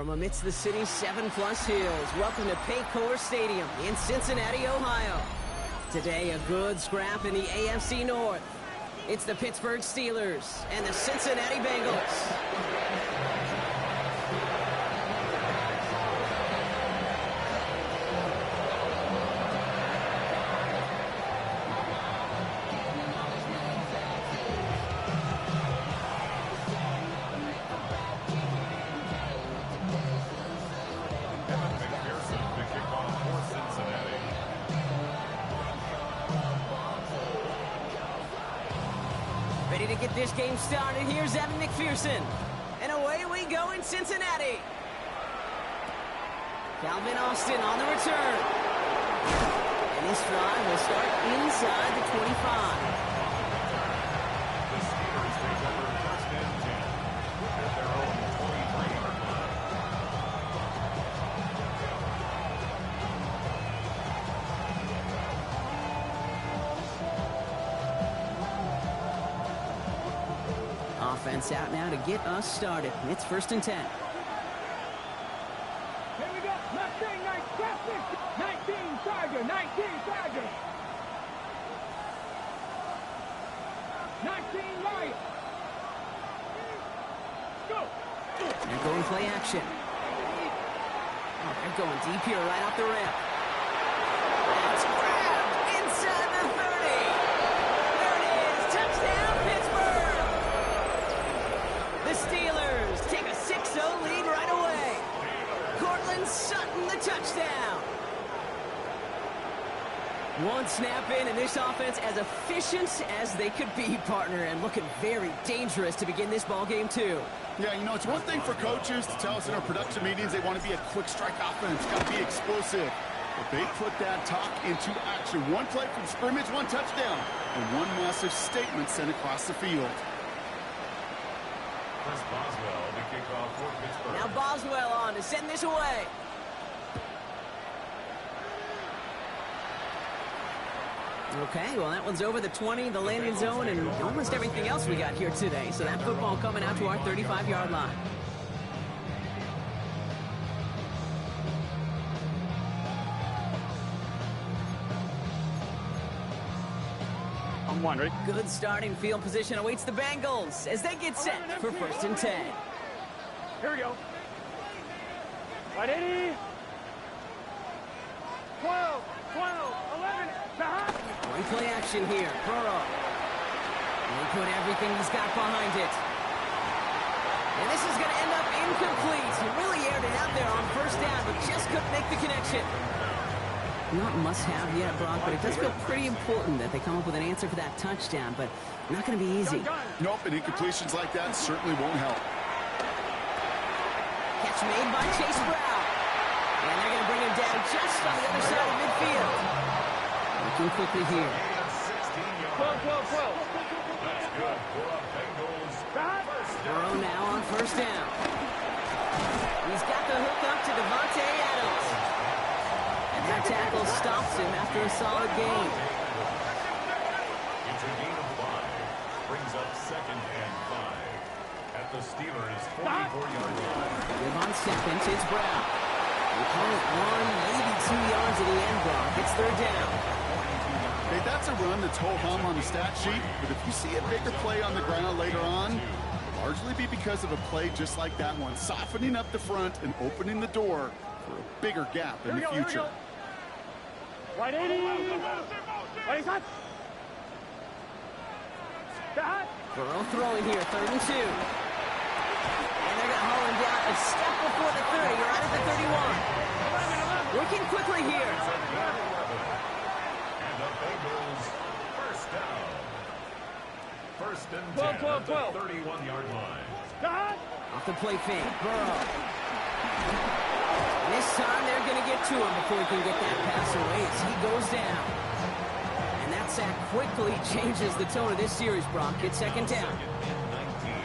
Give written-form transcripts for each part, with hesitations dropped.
from amidst the city's 7+ hills, welcome to Paycor Stadium in Cincinnati, Ohio. Today, a good scrap in the AFC North. It's the Pittsburgh Steelers and the Cincinnati Bengals. Ready to get this game started. Here's Evan McPherson. And away we go in Cincinnati. Calvin Austin on the return. And this drive will start inside the 25. The Steelers take over first and 10 at their own 23-yard line. Offense out now to get us started. It's 1st and 10. Here we go. 19 Charger. 19 Charger. 19 Lions. Go. They're going play action. Oh, they're going deep here right off the rim. That's grabbed inside the 30. There it is. Touchdown, Pittsburgh. The Steelers take a 6-0 lead right away. Cortland Sutton, the touchdown. One snap in, and this offense as efficient as they could be, partner, and looking very dangerous to begin this ball game too. Yeah, you know, it's one thing for coaches to tell us in our production meetings they want to be a quick strike offense, got to be explosive. But they put that talk into action. One play from scrimmage, one touchdown, and one massive statement sent across the field. Chris Boswell to kick off for Pittsburgh. Now Boswell on to send this away. Okay, well, that one's over the 20, the landing zone, and almost everything else we got here today. So that football coming out to our 35-yard line. I'm wondering. Good starting field position awaits the Bengals as they get set for 1st and 10. Here we go. Right, 80. 12, 11, behind. One play action here. Burrow. And he put everything he's got behind it. And this is going to end up incomplete. He really aired it out there on 1st down, but just couldn't make the connection. Not must-have yet, Brock, but it does feel pretty important that they come up with an answer for that touchdown, but not going to be easy. Nope, and incompletions like that certainly won't help. Catch made by Chase Brown. And they're going to bring him down just on the other side of midfield. Looking quickly here. 12. That's good for a Bengals first down. Burrow now on 1st down. He's got the hook up to Devontae Adams. And that tackle stops him after a solid gain. It's a gain of 5. Brings up 2nd and 5 at the Steelers' 44-yard line. Give on 2nd, it's Brown. We call it 1, maybe 2 yards at the end, Brock. It's 3rd down. Hey, that's a run that's ho-hum on the stat sheet, but if you see a bigger play on the ground later on, it'll largely be because of a play just like that one, softening up the front and opening the door for a bigger gap in the future. Right, 80. Right, hot. Burrow throwing here, 3rd and 2. And they're going to haul him down a step before the 30, right at the 31. Working quickly here. And the Bengals first down. 1st and 10 at the 31-yard line. Off the play fake, Burrow. This time they're going to get to him before he can get that pass away as he goes down. And that sack quickly changes the tone of this series, Brock. It's 2nd down. 2nd and 19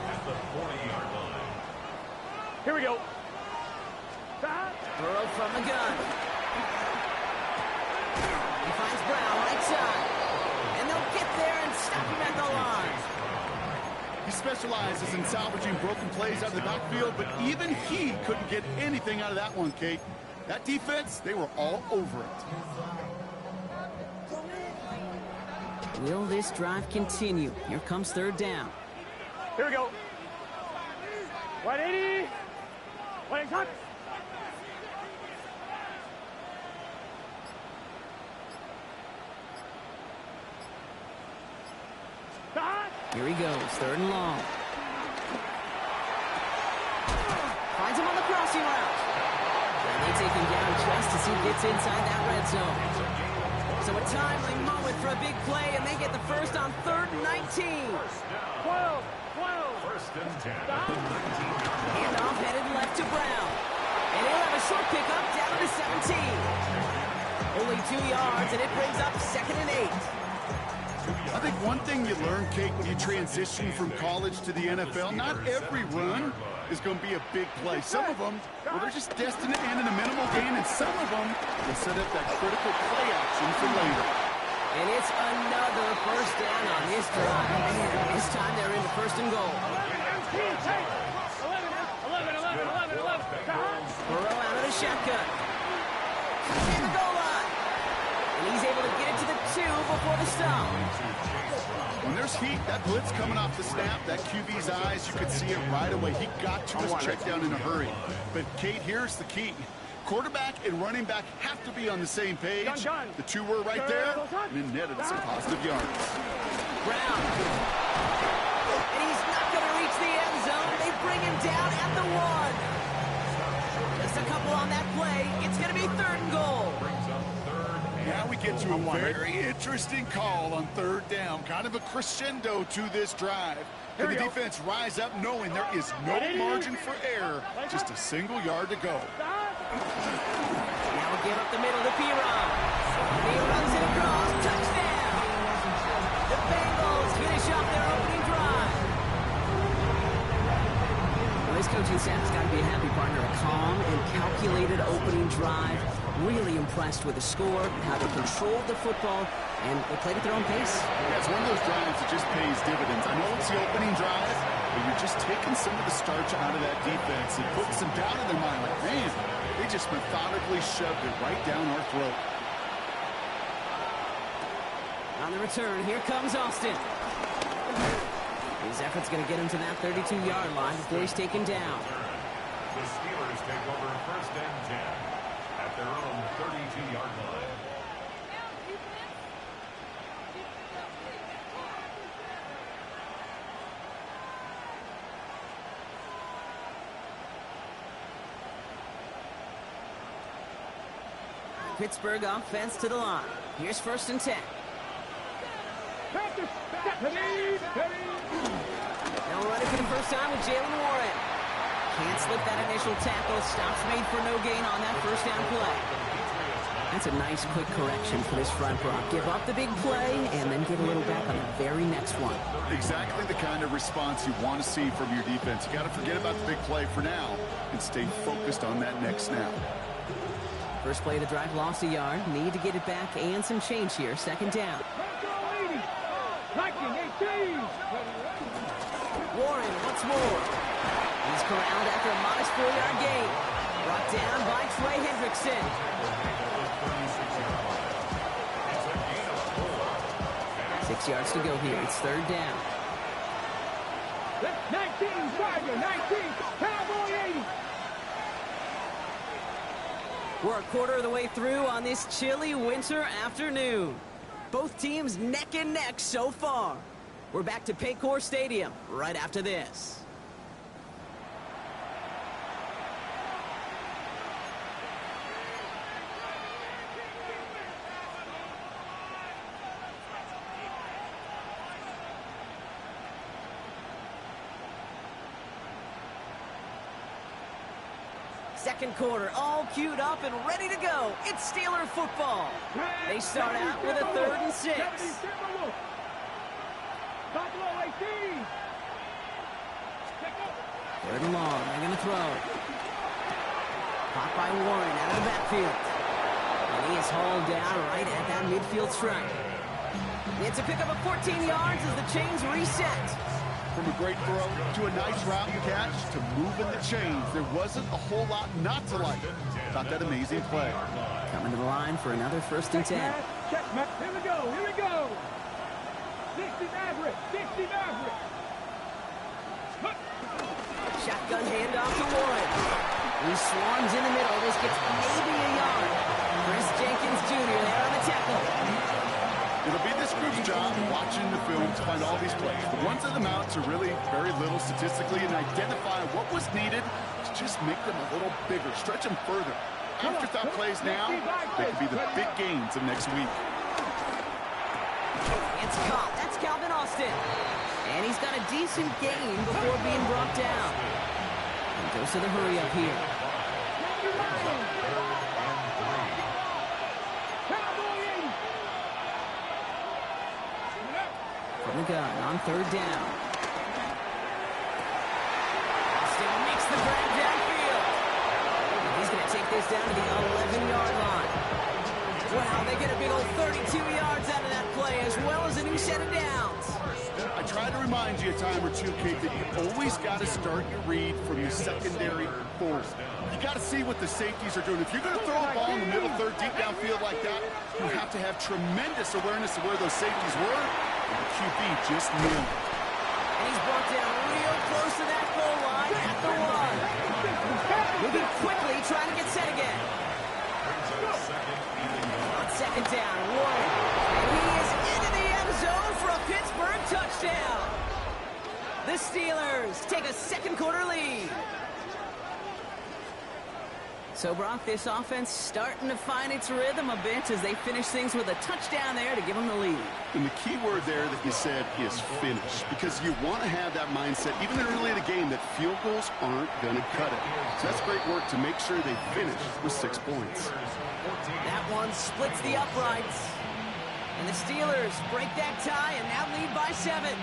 at the 40-yard line. Here we go. Burrow from the gun. He finds Brown right side. And they'll get there and stop him at the line. He specializes in salvaging broken plays out of the backfield, but even he couldn't get anything out of that one, Kate. That defense, they were all over it. Will this drive continue? Here comes third down. Here we go. 180. 180 hot. Here he goes, third and long. Finds him on the crossing route. And they take him down just as he gets inside that red zone. So a timely moment for a big play, and they get the first on 3rd and 19. 12. First and 10. Handoff headed left to Brown. And he'll have a short pickup down to 17. Only 2 yards, and it brings up 2nd and 8. I think one thing you learn, Kate, when you transition from college to the NFL, not every run is going to be a big play. Some of them, well, they're just destined to end in a minimal gain, and some of them will set up that critical play action for later. And it's another first down on this drive. Man, this time they're into 1st and goal. 11. Burrow out of the shotgun. In the goal line. And he's able to get it to the 2 before the stop. When there's heat, that blitz coming off the snap, that QB's eyes, you could see it right away. He got to his check down in a hurry. But, Kate, here's the key. Quarterback and running back have to be on the same page. The 2 were right there, and it netted some positive yards. Brown. And he's not going to reach the end zone. They bring him down at the 1. Just a couple on that play. It's going to be 3rd and goal. Now we get to a very interesting call on 3rd down. Kind of a crescendo to this drive. Can the defense rise up knowing there is no margin for error, just a single yard to go. Now we'll give up the middle to Piron. He runs it across. Touchdown! The Bengals finish off their opening drive. Well, this coaching staff's got to be a happy partner. A calm and calculated opening drive. Really impressed with the score, how they controlled the football, and they played at their own pace. Yeah, it's one of those drives that just pays dividends. I know it's the opening drive, but you're just taking some of the starch out of that defense and putting some doubt in their mind. Like, man, they just methodically shoved it right down our throat. On the return, here comes Austin. His effort's going to get him to that 32-yard line before he's taken down. The Steelers take over 1st and 10 at their own 32-yard line. Pittsburgh offense to the line. Here's 1st and 10. Now we're running for the first time with Jalen Warren. Can't slip that initial tackle. Stops made for no gain on that 1st down play. That's a nice quick correction for this front row. Give up the big play and then get a little back on the very next one. Exactly the kind of response you want to see from your defense. You got to forget about the big play for now and stay focused on that next snap. First play of the drive lost a yard. Need to get it back and some change here. 2nd down. Warren once more. He's corralled after a modest 4-yard gain. Brought down by Trey Hendrickson. 6 yards to go here. It's 3rd down. 19, Tiger, 19, Cowboy 80. We're a quarter of the way through on this chilly winter afternoon. Both teams neck and neck so far. We're back to Paycor Stadium right after this. Second quarter, all queued up and ready to go. It's Steeler football. They start out with a 3rd and 6. Third and long, they're going to throw. Caught by Warren out of the backfield. And he is hauled down right at that midfield stripe. It's a pickup of 14 yards as the chains reset. From a great throw to a nice route and catch to moving the chains. There wasn't a whole lot not to like about that amazing play. Coming to the line for another 1st and 10. Check, Matt. Here we go. Here we go. 60 Maverick. 60 Maverick. Shotgun handoff to Warren. He swarms in the middle. This gets maybe a yard. Chris Jenkins Jr. there on the tackle. It'll be this group's job watching the film to find all these plays. The ones that amount to really very little statistically and identify what was needed to just make them a little bigger, stretch them further. Afterthought plays now, they could be the big gains of next week. It's caught. That's Calvin Austin. And he's got a decent gain before being brought down. And goes to the hurry up here. From the gun on 3rd down. Austin makes the grab downfield. He's going to take this down to the 11-yard line. Wow, they get a big old 32 yards out of that play, as well as a new set of downs. I try to remind you a time or two, Kate, that you always got to start your read from your secondary forward. You got to see what the safeties are doing. If you're going to throw a ball in the middle third, deep downfield like that, you have to have tremendous awareness of where those safeties were. And the QB just nailed it. And he's brought down real close to that goal line at the 1. Moving quickly, trying to get set again. On 2nd down, Warren. And he is into the end zone for a Pittsburgh touchdown. The Steelers take a 2nd quarter lead. So, Brock, this offense starting to find its rhythm a bit as they finish things with a touchdown there to give them the lead. And the key word there that you said is finish, because you want to have that mindset, even early in the game, that field goals aren't going to cut it. So that's great work to make sure they finish with 6 points. That one splits the uprights. And the Steelers break that tie and now lead by 7.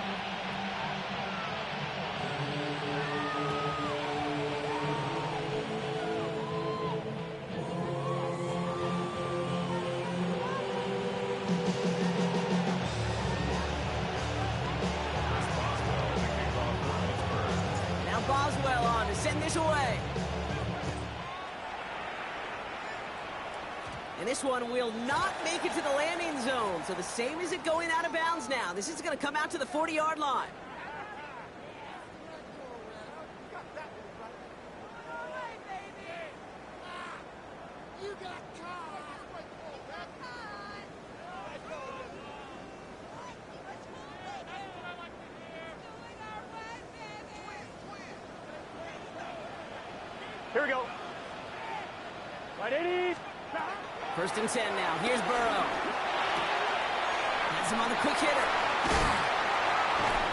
Now Boswell on to send this away. And this one will not make it to the landing zone. So the same as it going out of bounds now. This is going to come out to the 40-yard line. Here we go. Right 80. 1st and 10 now. Here's Burrow. Has him on the quick hitter.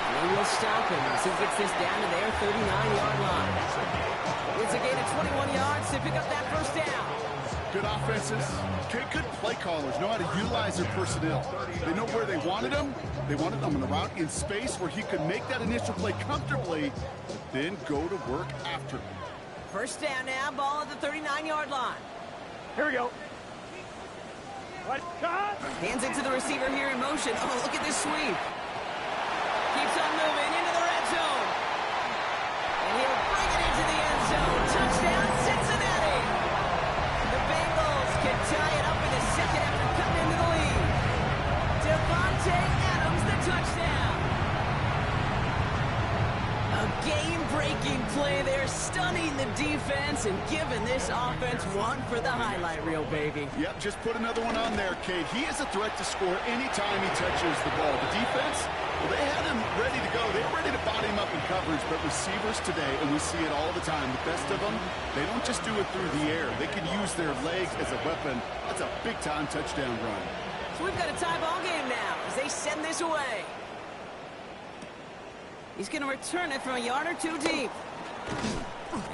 And they will stop him as he gets this down to their 39-yard line. It's a gain of 21 yards to pick up that 1st down. Good offenses. Okay, good play callers know how to utilize their personnel. They know where they wanted them. They wanted them on the route in space where he could make that initial play comfortably, but then go to work after. 1st down now. Ball at the 39-yard line. Here we go. Right shot. Hands it to the receiver here in motion. Oh, look at this sweep. Keeps on moving into the red zone. And he'll bring it into the end zone. Touchdown, Cincinnati. The Bengals can tie it up in the 2nd after cutting into the lead. Devontae Adams, the touchdown. A game-breaking play there, stunning the defense and giving this offense one for the highlight reel, baby. Yep, just put another one on there, Cade. He is a threat to score anytime he touches the ball. The defense, well, they had him ready to go. They were ready to body him up in coverage, but receivers today, and we see it all the time, the best of them, they don't just do it through the air. They can use their legs as a weapon. That's a big-time touchdown run. So we've got a tie ball game now as they send this away. He's going to return it from a yard or 2 deep.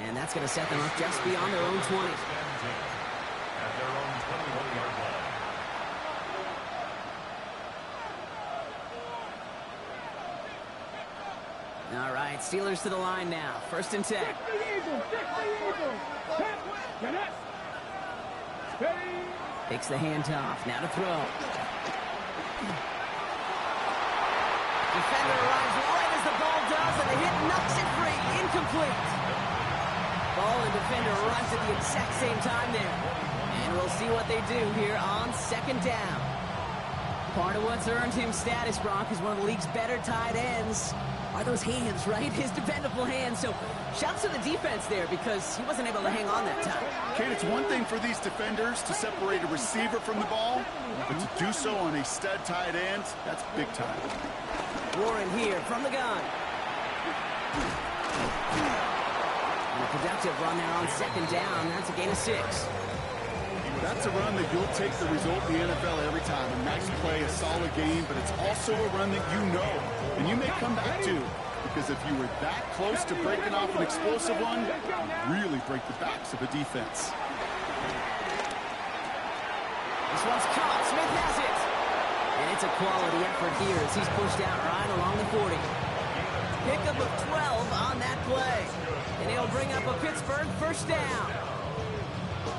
And that's going to set them up just beyond their own 20. At their own 21-yard line. All right, Steelers to the line now. 1st and 10. Takes the handoff. Now to throw. Defender arrives right as the ball does. toss, and the hit knocks it free. Incomplete. Ball and defender runs at the exact same time there. And we'll see what they do here on second down. Part of what's earned him status, Brock, is one of the league's better tight ends. Are those hands, right? His dependable hands. So shouts to the defense there because he wasn't able to hang on that time. Kate, it's one thing for these defenders to separate a receiver from the ball, but to do so on a stud tight end, that's big time. Warren here from the gun. And a productive run there on second down. That's a gain of 6. That's a run that you'll take the result in the NFL every time. A nice play, a solid game, but it's also a run that you know, and you may come back to, because if you were that close to breaking off an explosive one, you really break the backs of a defense. This one's caught. Smith has it. And it's a quality effort here as he's pushed out right along the 40. Pickup of 12 on that play. And he'll bring up a Pittsburgh first down.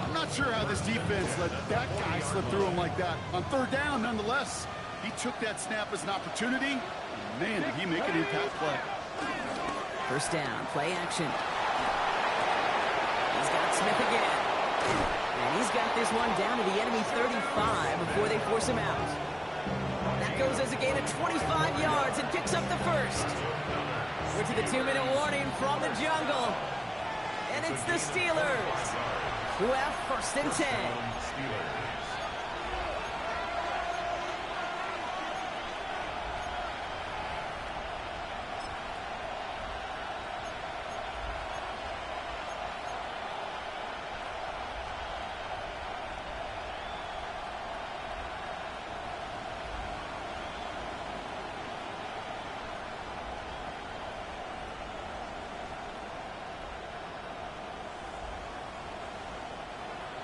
I'm not sure how this defense let that guy slip through him like that. On third down, nonetheless, he took that snap as an opportunity. Man, did he make an impact play. First down, play action. He's got Smith again. And he's got this one down to the enemy 35 before they force him out. That goes as a gain of 25 yards and picks up the first. We're to the 2-minute warning from the jungle. And it's the Steelers who have first and 10.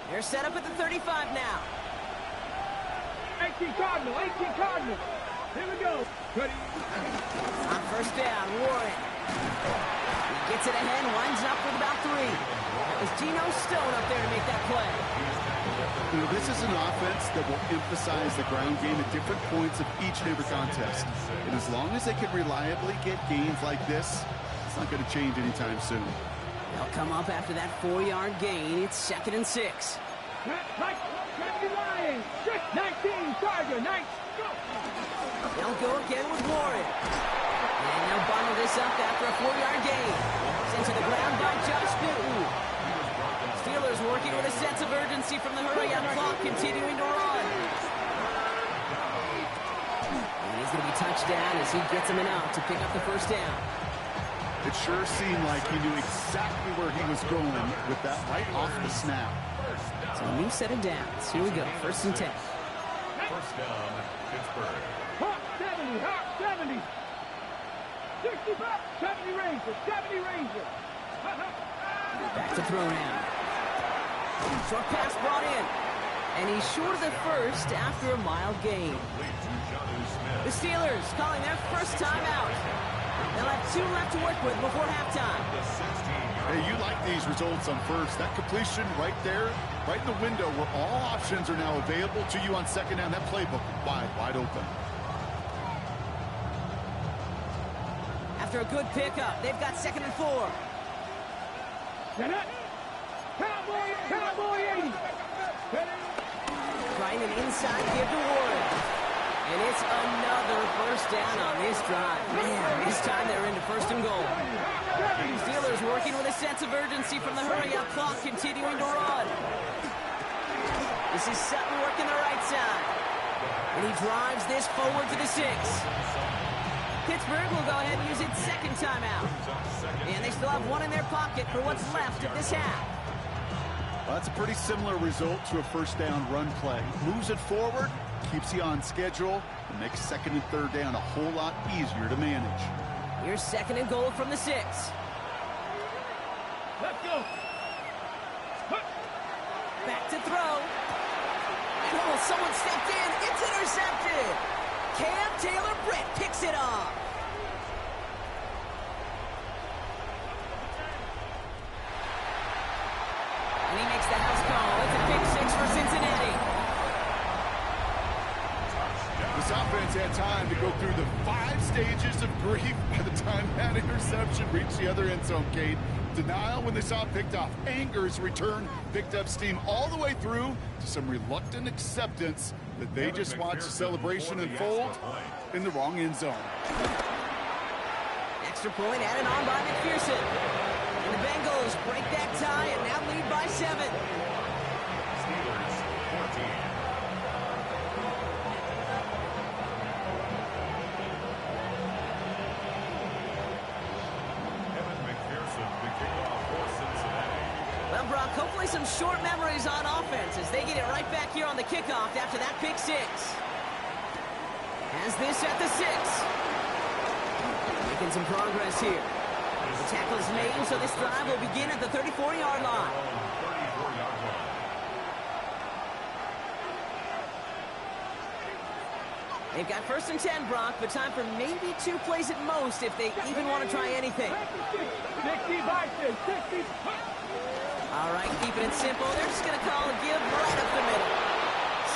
They're set up at the 35 now. 18 Cardinal, 18 Cardinal. Here we go. Ready. On first down, Warren. He gets it ahead, winds up with about 3. That was Geno Stone up there to make that play. You know, this is an offense that will emphasize the ground game at different points of each and every contest. And as long as they can reliably get gains like this, it's not going to change anytime soon. They'll come up after that 4-yard gain. It's 2nd and 6. Right, 19, Charger, 19, go. They'll go again with Warren. And they'll bundle this up after a 4-yard gain. Sent to the ground by Josh Newton. Steelers working with a sense of urgency from the hurry-up clock, continuing to run. And he's going to be touched down as he gets him enough to pick up the first down. It sure seemed like he knew exactly where he was going with that right off the snap. So a new set of downs. Here we go, 1st and 10. First down, Pittsburgh. Hawk 70, Hawk 70. 65, 70 Ranger, 70 Ranger. Back to throw now. Short pass brought in. And he's short of the first after a mild gain. The Steelers calling their first timeout. They'll have 2 left to work with before halftime. Hey, you like these results on first. That completion right there, right in the window where all options are now available to you on second down. That playbook wide open. After a good pickup, they've got 2nd and 4. Cowboy 80. Trying an inside give to Warren. And it's another first down on this drive. Man, this time they're into 1st and goal. Steelers working with a sense of urgency from the hurry-up clock, continuing to run. This is Sutton working the right side. And he drives this forward to the 6. Pittsburgh will go ahead and use its 2nd timeout. And they still have 1 in their pocket for what's left of this half. Well, that's a pretty similar result to a first down run play. Moves it forward, keeps you on schedule, and makes 2nd and 3rd down a whole lot easier to manage. Here's 2nd and goal from the 6. Let's go. Back to throw. Oh, someone stepped in. It's intercepted. Cam Taylor-Britt picks it off. And he makes the house call. It's a pick 6 for Cincinnati. The this offense had time to go through the 5 stages of grief by the time that interception reached the other end zone, Kate. Denial when they saw it picked off. Anger as return picked up steam all the way through to some reluctant acceptance that they just watched the celebration unfold in the wrong end zone. Extra point added on by McPherson. And the Bengals break that tie and now lead by 7. Steelers 14. Well, Brock, hopefully some short memories on offense as they get it right back here on the kickoff after that pick 6. Has this at the 6. Making some progress here. The tackle is made, so this drive will begin at the 34-yard line. They've got 1st and 10, Brock, but time for maybe 2 plays at most if they even want to try anything. 60 by 60. All right, keeping it simple. They're just going to call a give right up the middle.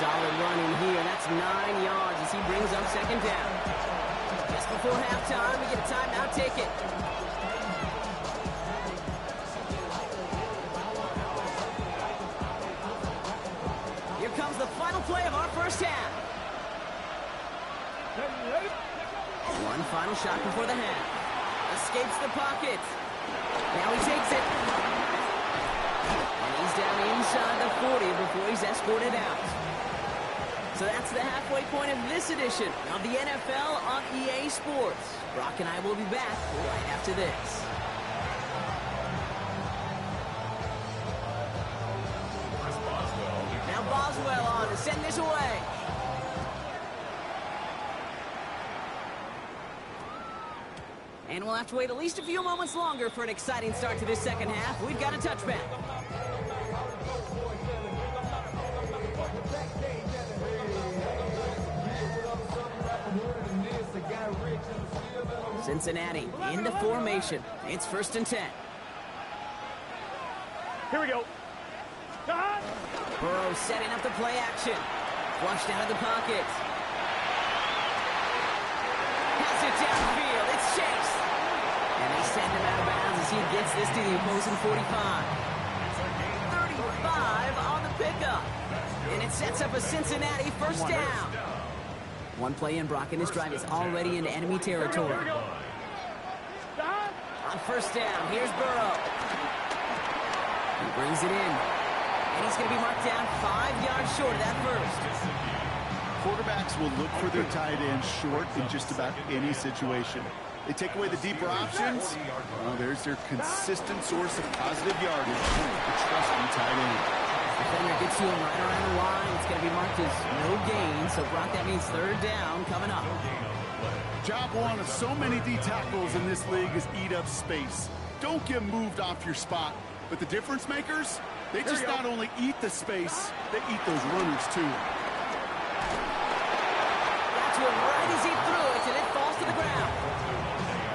Solid running here. That's 9 yards as he brings up 2nd down. Just before halftime, we get a timeout. Take it. Here comes the final play of our first half. One final shot before the half. Escapes the pocket. Now he takes it. And he's down inside the 40 before he's escorted out. So that's the halfway point of this edition of the NFL on EA Sports. Brock and I will be back right after this. Now Boswell on to send this away. And we'll have to wait at least a few moments longer for an exciting start to this second half. We've got a touchback. Cincinnati into formation. It's 1st and 10. Here we go. Burrow setting up the play action. Flushed out of the pocket. Has it downfield. It's Chase. And they send him out of bounds as he gets this to the opposing 45. 35 on the pickup. And it sets up a Cincinnati 1st down. One play in, Brock, and this drive is already into enemy territory. On 1st down, here's Burrow. He brings it in. And he's going to be marked down 5 yards short of that first. Quarterbacks will look for their tight end short in just about any situation. They take away the deeper options. Well, there's their consistent source of positive yardage. The trusting tight end. Defender gets to him right around the line. It's going to be marked as no gain. So, Brock, that means 3rd down coming up. Job 1 of so many D tackles in this league is eat up space. Don't get moved off your spot. But the difference makers, they just not only eat the space, they eat those runners too. Got to him right as he threw it, and it falls to the ground.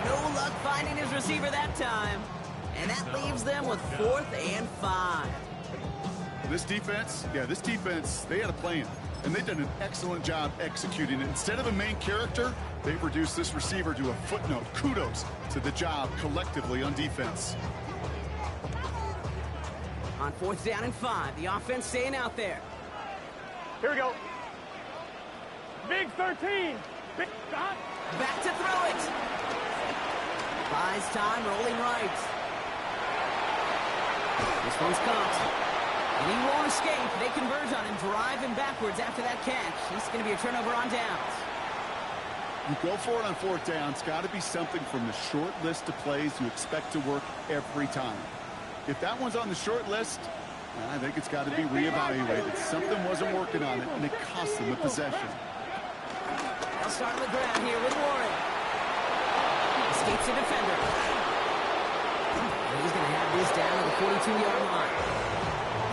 No luck finding his receiver that time. And that leaves them with 4th and 5. This defense, they had a plan. And they've done an excellent job executing it. Instead of a main character, they've reduced this receiver to a footnote. Kudos to the job collectively on defense. On 4th down and 5, the offense staying out there. Here we go. Big 13. Big shot. Back to throw it. Buys time, rolling right. This one's caught. And he won't escape. They converge on him, drive him backwards after that catch. It's going to be a turnover on downs. You go for it on 4th down. It's got to be something from the short list of plays you expect to work every time. If that one's on the short list, I think it's got to be reevaluated. Something wasn't working on it, and it cost them a possession. They'll start on the ground here with Warren. Escapes the defender. And he's going to have this down to the 42-yard line.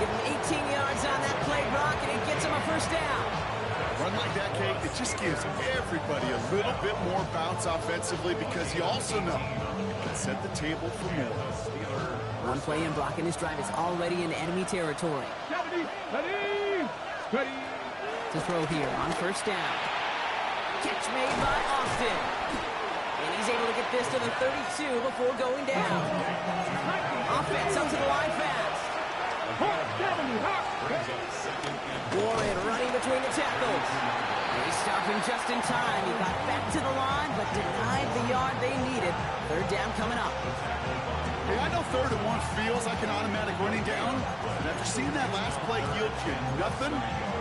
Give him 18 yards on that play, Brock, and it gets him a 1st down. Run like that, Kate, it just gives everybody a little bit more bounce offensively because you also know you can set the table for more. One play in, Brock, and this drive is already in enemy territory. 70, ready. To throw here on 1st down. Catch made by Austin. And he's able to get this to the 32 before going down. Offense up to the line fast. Warren running between the tackles. They stop him just in time. He got back to the line, but denied the yard they needed. Third down coming up. Hey, I know 3rd and 1 feels like an automatic running down, but after seeing that last play yield you nothing,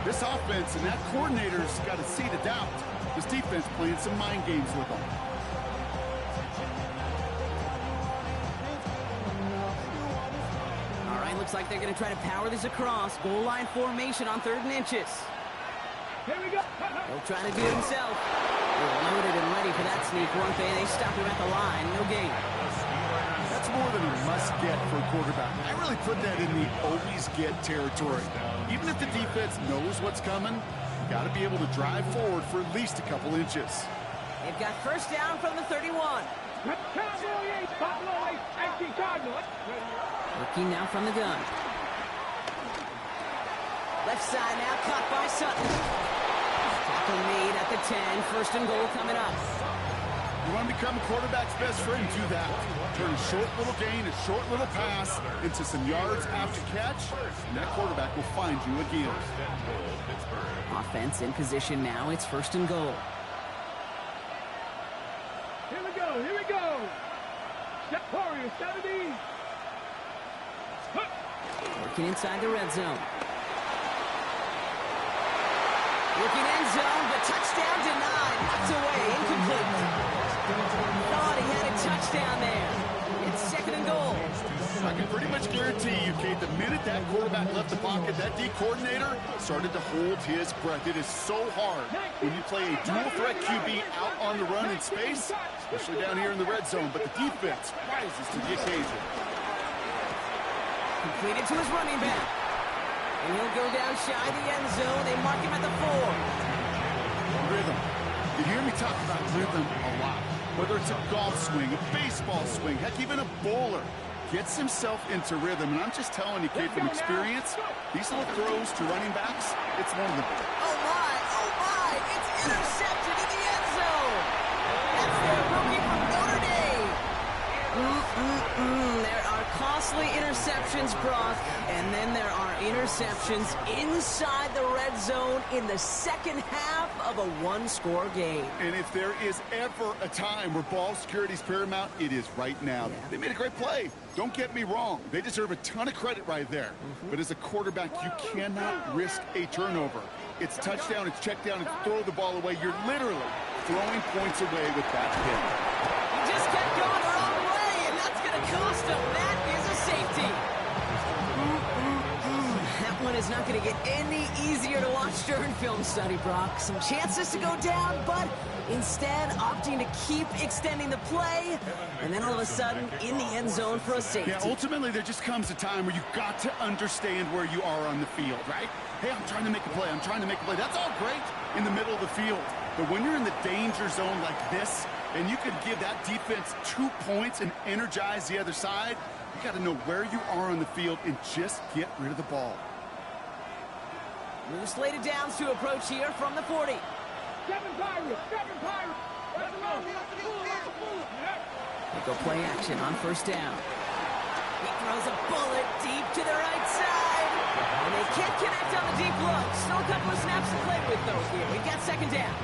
this offense and that coordinator's got a seed of doubt. This defense playing some mind games with them. All right, looks like they're going to try to power this across. Goal line formation on 3rd and inches. Here we go. He'll try to do it himself. They're loaded and ready for that sneak, weren't they? They stop him at the line. No gain. That's more than a must-get for a quarterback. I really put that in the always-get territory. Even if the defense knows what's coming, you got to be able to drive forward for at least a couple inches. They've got first down from the 31. Looking now from the gun. Left side now caught by Sutton. Tackle made at the 10. First and goal coming up. You want to become a quarterback's best friend, do that. Turn a short little gain, a short little pass into some yards after catch, and that quarterback will find you again. Offense in position now. It's first and goal. Here we go. Here we go. Step Warriors 70. Working inside the red zone. Looking end zone, but touchdown denied. Knocked away, incomplete. Thought he had a touchdown there. It's second and goal. I can pretty much guarantee you, Kate, the minute that quarterback left the pocket, that D coordinator started to hold his breath. It is so hard when you play a dual-threat QB out on the run in space, especially down here in the red zone, but the defense rises to the occasion. Completed to his running back. And he'll go down shy of the end zone. They mark him at the 4. Rhythm. You hear me talk about rhythm a lot. Whether it's a golf swing, a baseball swing, heck, even a bowler gets himself into rhythm. And I'm just telling you, Kate, from experience, these little throws to running backs, it's one of them. Oh, my. It's intercepted in the end zone. That's their rookie from Notre Dame. There are costly interceptions, Brock, and then there are interceptions inside the red zone in the second half of a one-score game. And if there is ever a time where ball security is paramount, it is right now. Yeah. They made a great play. Don't get me wrong. They deserve a ton of credit right there. But as a quarterback, you cannot risk a turnover. It's touchdown, it's check down, it's throw the ball away. You're literally throwing points away with that hit. He just kept going the wrong way, and that's going to cost him. That is a safety. That one is not going to get any easier to watch during film study, Brock. Some chances to go down, but instead opting to keep extending the play, and then all of a sudden in the end zone for a safety. Yeah, ultimately there just comes a time where you've got to understand where you are on the field, right? Hey, I'm trying to make a play. That's all great in the middle of the field. But when you're in the danger zone like this, and you can give that defense 2 points and energize the other side, you got to know where you are on the field and just get rid of the ball. New slated downs to approach here from the 40. Seven Pirates. They go play action on first down. He throws a bullet deep to the right side. And they can't connect on the deep look. Still a couple of snaps to play with, though, here. We got second down.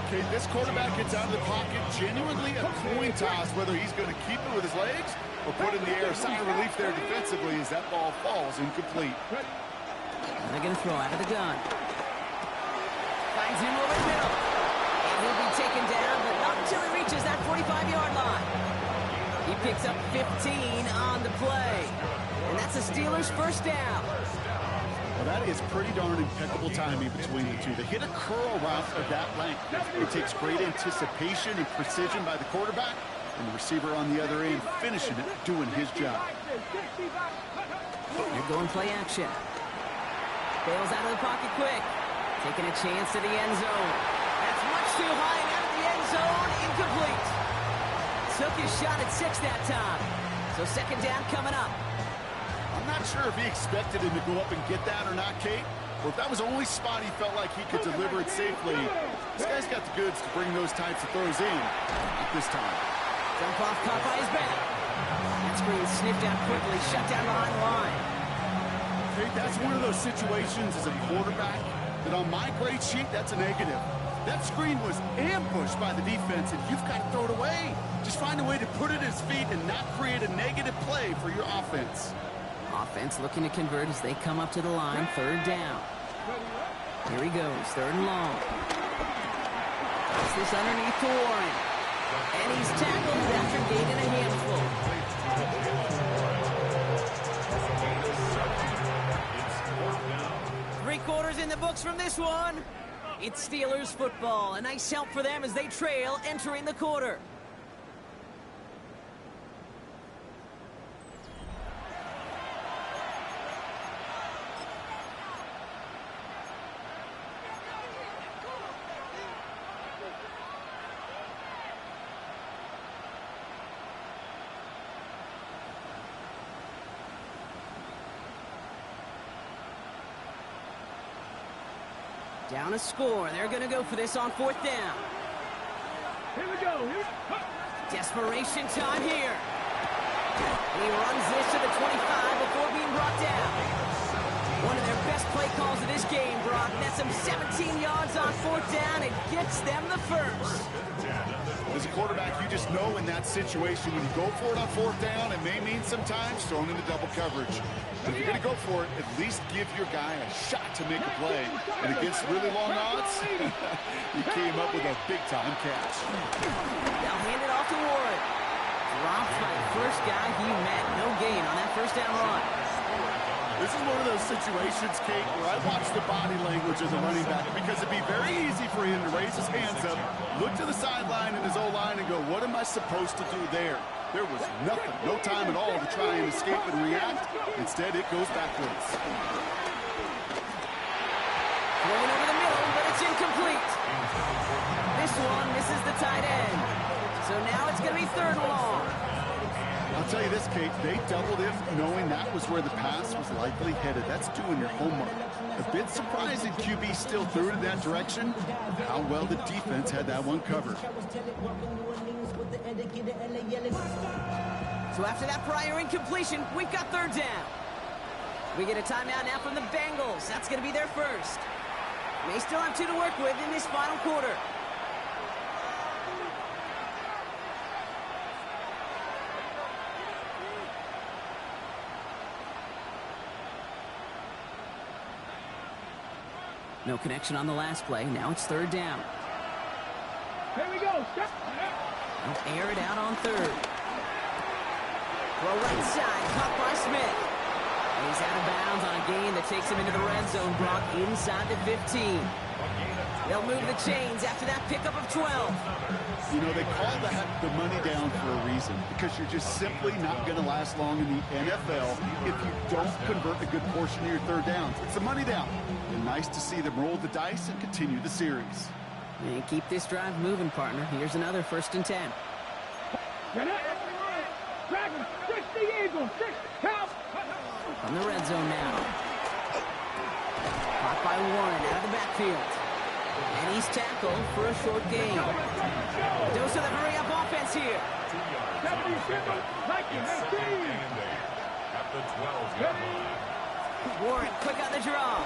Okay, this quarterback gets out of the pocket, genuinely a coin toss, whether he's going to keep it with his legs or put it in the air. Sigh of relief there defensively as that ball falls incomplete. And they're going to throw out of the gun. Finds him over the middle. And he'll be taken down, but not until he reaches that 45-yard line. He picks up 15 on the play. And that's the Steelers' first down. Well, that is pretty darn impeccable timing between the two. They hit a curl route of that length. It takes great anticipation and precision by the quarterback, and the receiver on the other end finishing it, doing his job. They're going play action. Bails out of the pocket quick. Taking a chance to the end zone. That's much too high and out of the end zone. Incomplete. Took his shot at 6 that time. So second down coming up. I'm not sure if he expected him to go up and get that or not, Kate, or if that was the only spot he felt like he could deliver it safely. This guy's got the goods to bring those types of throws in. Not this time. Jump off caught by his back. That screen sniffed out quickly, shut down behind the line. Hey, that's one of those situations as a quarterback that on my grade sheet, that's a negative. That screen was ambushed by the defense, and you've got to throw it away. Just find a way to put it at his feet and not create a negative play for your offense. Offense looking to convert as they come up to the line, third down. Here he goes, third and long. Puts this underneath to Warren. And he's tackled after gaining a handful. 3/4 in the books from this one. It's Steelers football. A nice help for them as they trail entering the quarter. Down a score. They're going to go for this on fourth down. Here we go. Desperation time here. And he runs this to the 25 before being brought down. One of their best play calls of this game, Brock. That's him 17 yards on fourth down. It gets them the first. As a quarterback, you just know in that situation when you go for it on fourth down, it may mean sometimes thrown into double coverage. But if you're going to go for it, at least give your guy a shot to make a play. And against really long odds, he came up with a big-time catch. They'll hand it off to Warren. Dropped by the first guy he met. No gain on that first down run. This is one of those situations, Kate, where I watch the body language of the running back because it'd be very easy for him to raise his hands up, look to the sideline in his O-line and go, what am I supposed to do there? There was nothing, no time at all to try and escape and react. Instead, it goes backwards. Throwing over the middle, but it's incomplete. This one misses the tight end. So now it's going to be third and long. I'll tell you this, Kate, they doubled him knowing that was where the pass was likely headed. That's doing your homework. A bit surprising QB still threw it in that direction. How well the defense had that one covered. So after that prior incompletion, we've got third down. We get a timeout now from the Bengals. That's going to be their first. They still have 2 to work with in this final quarter. No connection on the last play. Now it's third down. Here we go. Step. They'll air it out on third. Throw right side, caught by Smith. And he's out of bounds on a gain that takes him into the red zone, Brock, inside the 15. They'll move the chains after that pickup of 12. You know, they call that the money down for a reason, because you're just simply not going to last long in the NFL if you don't convert a good portion of your third downs. It's a money down. And nice to see them roll the dice and continue the series. And keep this drive moving, partner. Here's another 1st and 10. Dragons, 60 Eagles, 6 count. From the red zone now. Caught by Warren out of the backfield. And he's tackled for a short gain. Dose of the hurry-up offense here. 77, 19. At the 12-yard line. Warren quick on the draw.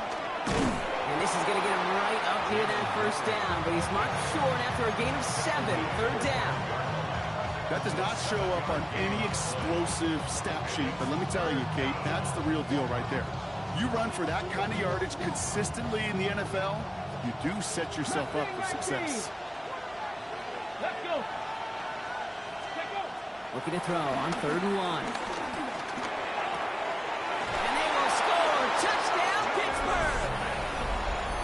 And this is going to get him right up near that first down. But he's marked short after a gain of 7. Third down. That does not show up on any explosive stat sheet, but let me tell you, Kate, that's the real deal right there. You run for that kind of yardage consistently in the NFL, you do set yourself up for success. Let's go. Let's go. Looking to throw on third and 1. And they will score. Touchdown, Pittsburgh.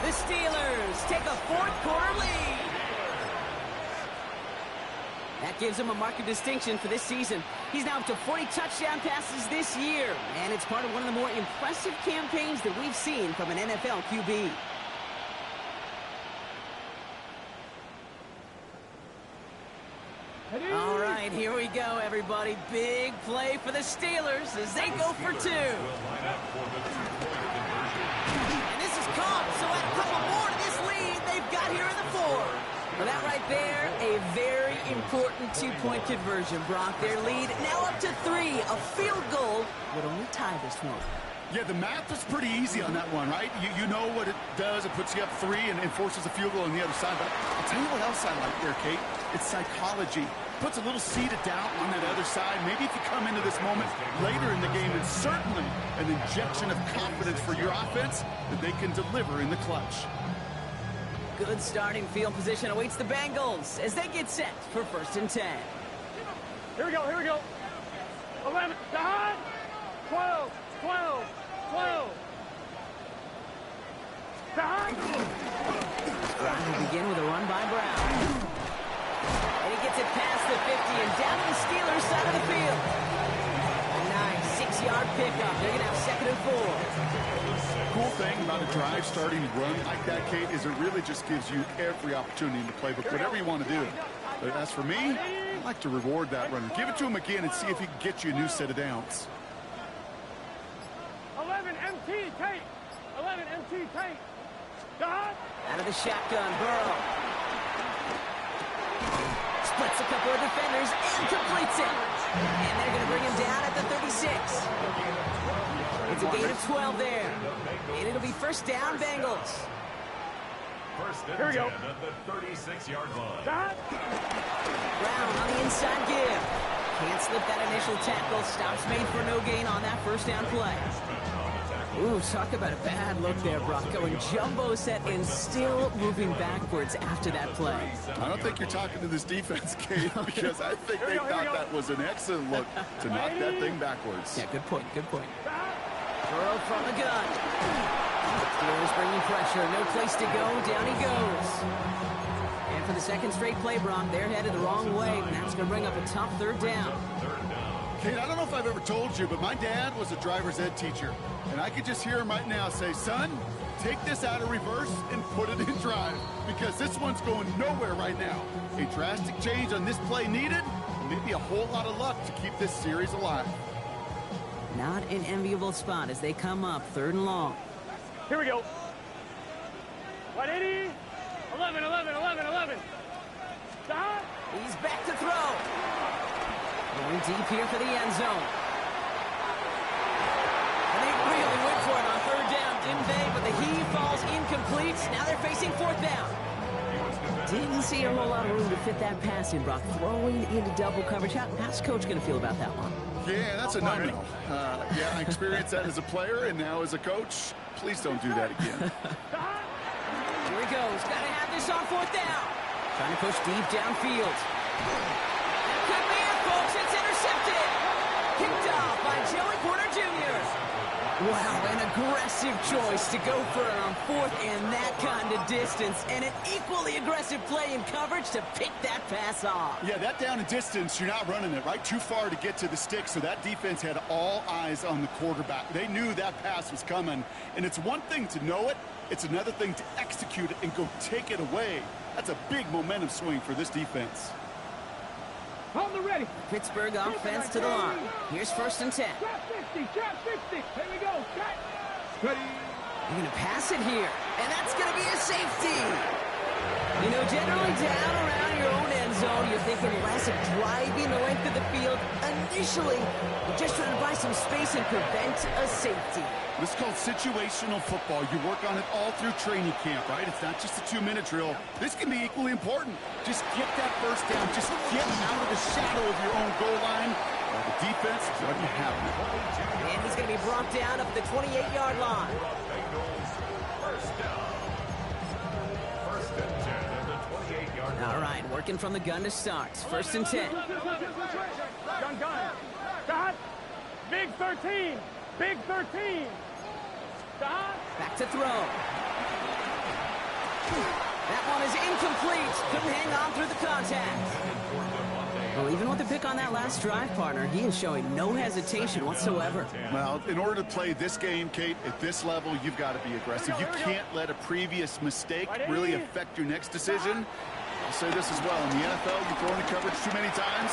The Steelers take a 4th quarter lead. That gives him a mark of distinction for this season. He's now up to 40 touchdown passes this year. And it's part of one of the more impressive campaigns that we've seen from an NFL QB. All right, here we go, everybody. Big play for the Steelers as they go for 2. And this is caught, so add a couple more to this lead they've got here in the 4th. Well, that right there, a very important two-point conversion. Brock, their lead now up to 3. A field goal would only tie this one. Yeah, the math is pretty easy on that one, right? You know what it does. It puts you up 3 and forces a field goal on the other side. But I'll tell you what else I like there, Kate. It's psychology. Puts a little seed of doubt on that other side. Maybe if you come into this moment later in the game, it's certainly an injection of confidence for your offense that they can deliver in the clutch. Good starting field position awaits the Bengals as they get set for 1st and 10. Here we go, here we go. 11, Don. 12, 12, 12. Don. Brown will begin with a run by Brown. And he gets it past the 50 and down to the Steelers' side of the field. A nice 6-yard pickup. They're going to have 2nd and 4. Cool thing about a drive starting run like that, Kate, is it really just gives you every opportunity in the playbook, whatever you want to do. But as for me, I like to reward that runner. Give it to him again and see if he can get you a new set of downs. 11 MT Tate. 11 MT Tate. Don. Out of the shotgun, Burrow. Splits a couple of defenders and completes it. And they're going to bring him down at the 36. It's a gain of 12 there. And it'll be 1st down, Bengals. Here we go. At the 36-yard line. Don. Brown on the inside give. Can't slip that initial tackle. Stops made for no gain on that 1st down play. Ooh, talk about a bad look there, Brock. Going jumbo set and still moving backwards after that play. I don't think you're talking to this defense, Kate, because I think they thought that was an excellent look to knock that thing backwards. Yeah, good point, good point. Burrow from the gun. Steelers bringing pressure. No place to go. Down he goes. And for the 2nd straight play, Brock, they're headed the wrong way. And that's going to bring up a tough 3rd down. Kate, I don't know if I've ever told you, but my dad was a driver's ed teacher. And I could just hear him right now say, son, take this out of reverse and put it in drive. Because this one's going nowhere right now. A drastic change on this play needed. And maybe a whole lot of luck to keep this series alive. Not an enviable spot as they come up 3rd and long. Here we go. 180. 11, 11, 11, 11. Don. He's back to throw. Going deep here for the end zone. And they really went for it on 3rd down, didn't they? But the heave falls incomplete. Now they're facing 4th down. Didn't see a whole lot of room to fit that pass in, Brock. Throwing into double coverage. How's Coach going to feel about that one? Yeah, that's a no-no. Yeah, I experienced that as a player and now as a coach. Please don't do that again. Here he goes. Got to have this on 4th down. Trying to push deep downfield. That could be it, folks. It's intercepted. Picked off by Joey Porter Jr. Wow, an aggressive choice to go for it on 4th and that kind of distance. And an equally aggressive play in coverage to pick that pass off. Yeah, that down and distance, you're not running it, right? Too far to get to the stick, so that defense had all eyes on the quarterback. They knew that pass was coming. And it's one thing to know it. It's another thing to execute it and go take it away. That's a big momentum swing for this defense. On the ready. Pittsburgh offense to the line. Here's 1st and 10. Trap 50, trap 50. Here we go. Trap. Ready. You're going to pass it here. And that's going to be a safety. You know, generally down around your own end zone, you're thinking less of driving the length of the field. Initially, you're just trying to buy some space and prevent a safety. This is called situational football. You work on it all through training camp, right? It's not just a 2-minute drill. This can be equally important. Just get that 1st down. Just get out of the shadow of your own goal line. While the defense doesn't have it. And he's going to be brought down up at the 28-yard line. First down. 1st and 10 at the 28-yard line. All right, working from the gun to start. 1st and 10. Gun. Stop. Big 13. Big 13. Stop. Back to throw. That one is incomplete. Couldn't hang on through the contact. Well, even with the pick on that last drive, partner, he is showing no hesitation whatsoever. Well, in order to play this game, Kate, at this level, you've got to be aggressive. You can't let a previous mistake really affect your next decision. I'll say this as well. In the NFL, you throw into coverage too many times,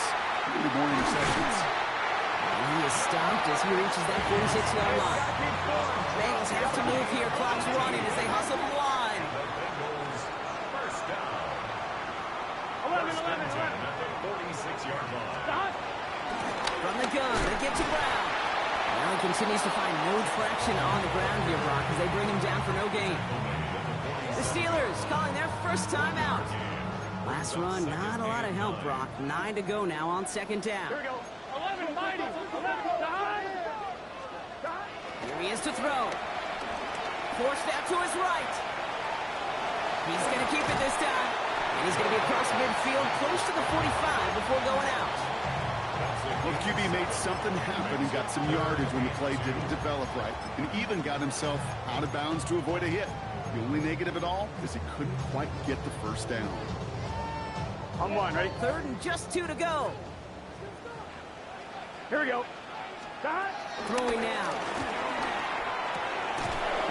you'll be more interceptions. And he is stopped as he reaches that 46-yard line. Bengals have to move here. Clock's running as they hustle the line. 6-yard line. The hunt. From the gun, they get to Brown. Now he continues to find no traction on the ground here, Brock, as they bring him down for no gain. The Steelers calling their first timeout. Last run, not a lot of help, Brock. 9 to go now on second down. Here we go. 11, mighty. 11, the hunt. Here he is to throw. Forced out to his right. He's going to keep it this time. And he's going to be across midfield, close to the 45 before going out. Well, QB made something happen and got some yardage when the play didn't develop right, and even got himself out of bounds to avoid a hit. The only negative at all is he couldn't quite get the first down. On one, ready? Third and just 2 to go. Here we go. The hunt. Throwing now.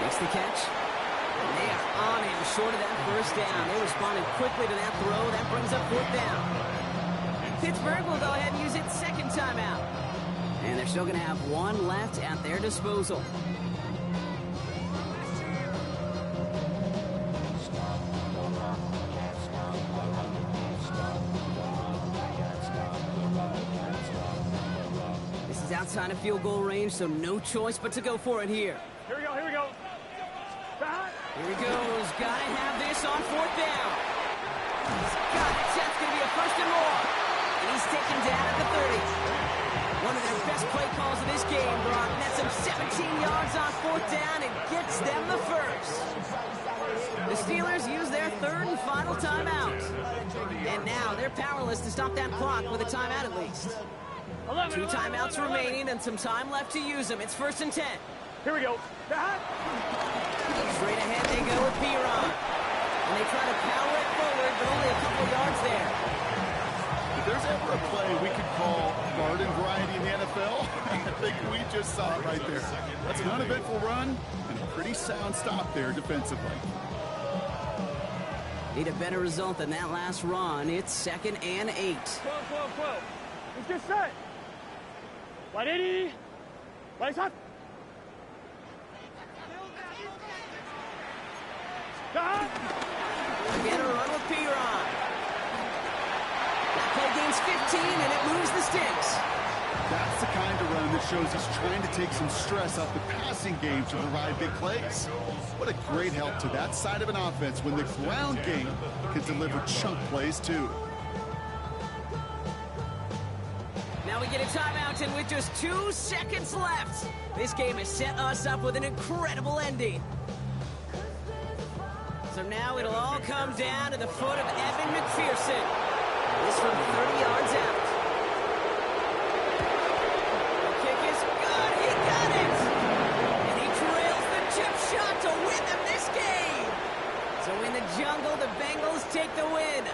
Makes the catch. And they are on him short of that first down. They responded quickly to that throw. That brings up 4th down. Pittsburgh will go ahead and use its second timeout. And they're still going to have one left at their disposal. This is outside of field goal range, so no choice but to go for it here. Here we go, here we go. The hunt. Here he goes. Got to have this on 4th down. He's got it. That's going to be a first and more. And he's taken down at the 30. One of their best play calls of this game, Brock. Nets him 17 yards on 4th down and gets them the first. The Steelers use their third and final timeout. And now they're powerless to stop that clock with a timeout at least. 2 timeouts remaining and some time left to use them. It's 1st and 10. Here we go. The hunt. Straight ahead they go with Piron. And they try to power it forward, but only a couple yards there. If there's ever a play we could call garden variety in the NFL, I think we just saw it right there. That's an uneventful run and a pretty sound stop there defensively. Need a better result than that last run. It's 2nd and 8. 12. It's just set. 180. Lights up. The hunt. Again, a run with Piron. That play gains 15, and it moves the sticks. That's the kind of run that shows he's trying to take some stress off the passing game to provide big plays. What a great help to that side of an offense when the ground game can deliver chunk plays too. Now we get a timeout, and with just 2 seconds left, this game has set us up with an incredible ending. So now it'll all come down to the foot of Evan McPherson. This from 30 yards out. The kick is good. He got it. And he trails the chip shot to win them this game. So in the jungle, the Bengals take the win.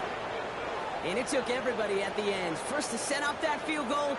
And it took everybody at the end. First to set up that field goal.